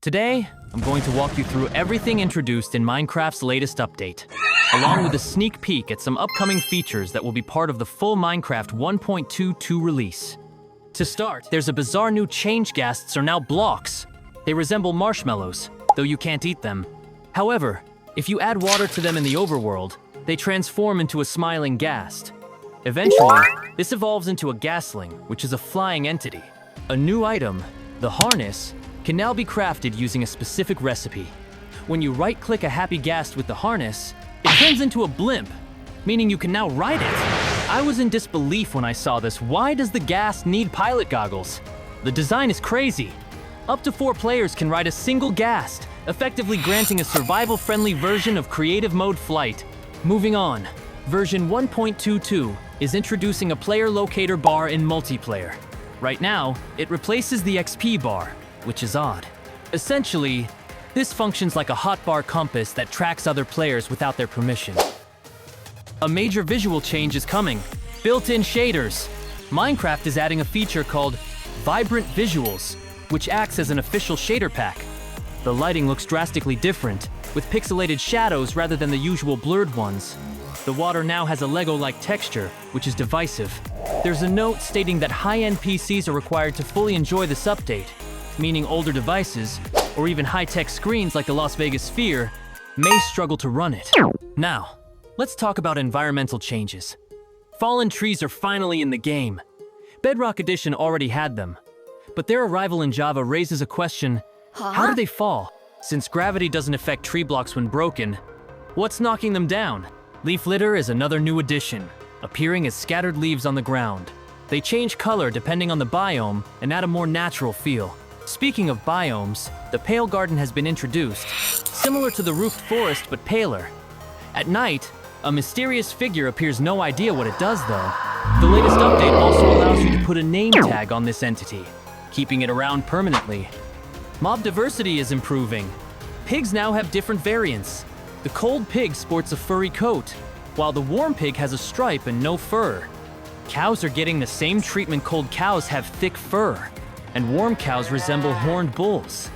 Today, I'm going to walk you through everything introduced in Minecraft's latest update, along with a sneak peek at some upcoming features that will be part of the full Minecraft 1.22 release. To start, there's a bizarre new change. Ghasts are now blocks. They resemble marshmallows, though you can't eat them. However, if you add water to them in the overworld, they transform into a smiling ghast. Eventually, this evolves into a ghastling, which is a flying entity. A new item, the harness, can now be crafted using a specific recipe. When you right-click a happy ghast with the harness, it turns into a blimp, meaning you can now ride it. I was in disbelief when I saw this. Why does the ghast need pilot goggles? The design is crazy. Up to 4 players can ride a single ghast, effectively granting a survival-friendly version of creative mode flight. Moving on, version 1.22 is introducing a player locator bar in multiplayer. Right now, it replaces the XP bar, which is odd. Essentially, this functions like a hotbar compass that tracks other players without their permission. A major visual change is coming: built-in shaders. Minecraft is adding a feature called Vibrant Visuals, which acts as an official shader pack. The lighting looks drastically different, with pixelated shadows rather than the usual blurred ones. The water now has a Lego-like texture, which is divisive. There's a note stating that high-end PCs are required to fully enjoy this update, meaning older devices, or even high-tech screens like the Las Vegas Sphere, may struggle to run it. Now, let's talk about environmental changes. Fallen trees are finally in the game. Bedrock Edition already had them, but their arrival in Java raises a question: how do they fall? Since gravity doesn't affect tree blocks when broken, what's knocking them down? Leaf litter is another new addition, appearing as scattered leaves on the ground. They change color depending on the biome and add a more natural feel. Speaking of biomes, the Pale Garden has been introduced, similar to the Roofed Forest but paler. At night, a mysterious figure appears. No idea what it does though. The latest update also allows you to put a name tag on this entity, keeping it around permanently. Mob diversity is improving. Pigs now have different variants. The cold pig sports a furry coat, while the warm pig has a stripe and no fur. Cows are getting the same treatment. Cold cows have thick fur, and warm cows resemble horned bulls.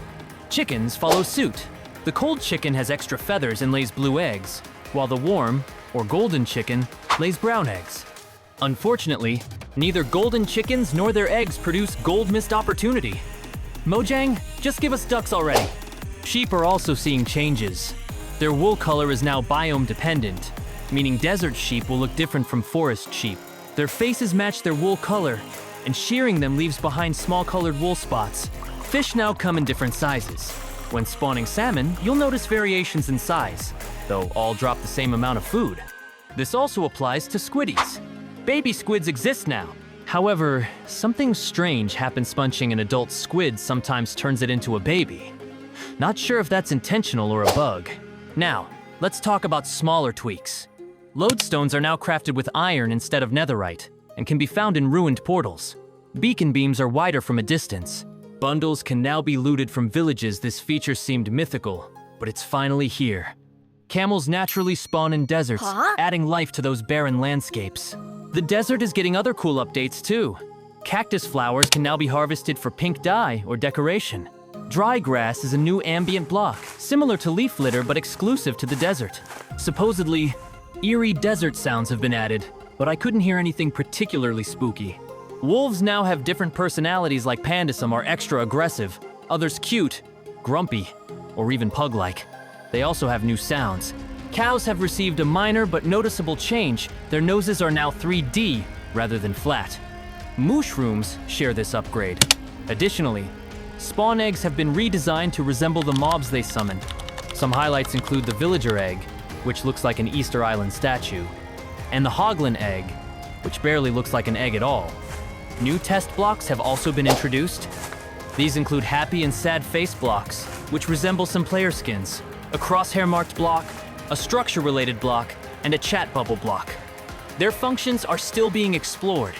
Chickens follow suit. The cold chicken has extra feathers and lays blue eggs, while the warm, or golden chicken, lays brown eggs. Unfortunately, neither golden chickens nor their eggs produce gold mist opportunity. Mojang, just give us ducks already. Sheep are also seeing changes. Their wool color is now biome dependent, meaning desert sheep will look different from forest sheep. Their faces match their wool color, and shearing them leaves behind small colored wool spots. Fish now come in different sizes. When spawning salmon, you'll notice variations in size, though all drop the same amount of food. This also applies to squiddies. Baby squids exist now. However, something strange happens. Punching an adult squid sometimes turns it into a baby. Not sure if that's intentional or a bug. Now, let's talk about smaller tweaks. Lodestones are now crafted with iron instead of netherite, and can be found in ruined portals. Beacon beams are wider from a distance. Bundles can now be looted from villages. This feature seemed mythical, but it's finally here. Camels naturally spawn in deserts, adding life to those barren landscapes. The desert is getting other cool updates too. Cactus flowers can now be harvested for pink dye or decoration. Dry grass is a new ambient block, similar to leaf litter but exclusive to the desert. Supposedly, eerie desert sounds have been added, but I couldn't hear anything particularly spooky. Wolves now have different personalities, like Panda. Some are extra aggressive, others cute, grumpy, or even pug-like. They also have new sounds. Cows have received a minor but noticeable change. Their noses are now 3D rather than flat. Mushrooms share this upgrade. Additionally, spawn eggs have been redesigned to resemble the mobs they summon. Some highlights include the villager egg, which looks like an Easter Island statue, and the hoglin egg, which barely looks like an egg at all. New test blocks have also been introduced. These include happy and sad face blocks, which resemble some player skins, a crosshair-marked block, a structure-related block, and a chat bubble block. Their functions are still being explored,